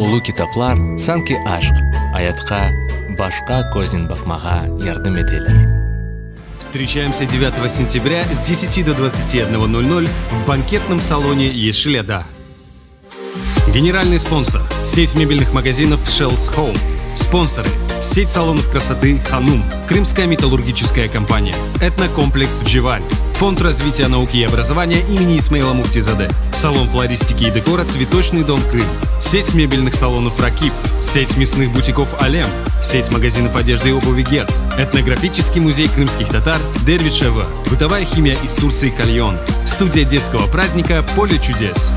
улуу китаплар санки ашк, аятка, башка көзден бакмага ярдым этели. Встречаемся 9 сентября с 10 до 21:00 в банкетном салоне Ешеледа. Генеральный спонсор – сеть мебельных магазинов Shells Home. Спонсоры – сеть салонов красоты Ханум, Крымская металлургическая компания, этнокомплекс Дживаль, Фонд развития науки и образования имени Исмаила Муфтизаде, салон флористики и декора «Цветочный дом Крым», сеть мебельных салонов Ракиб, сеть мясных бутиков Алем, сеть магазинов одежды и обуви Герд, этнографический музей крымских татар Дервишева, бытовая химия из Турции Кальон, студия детского праздника «Поле чудес».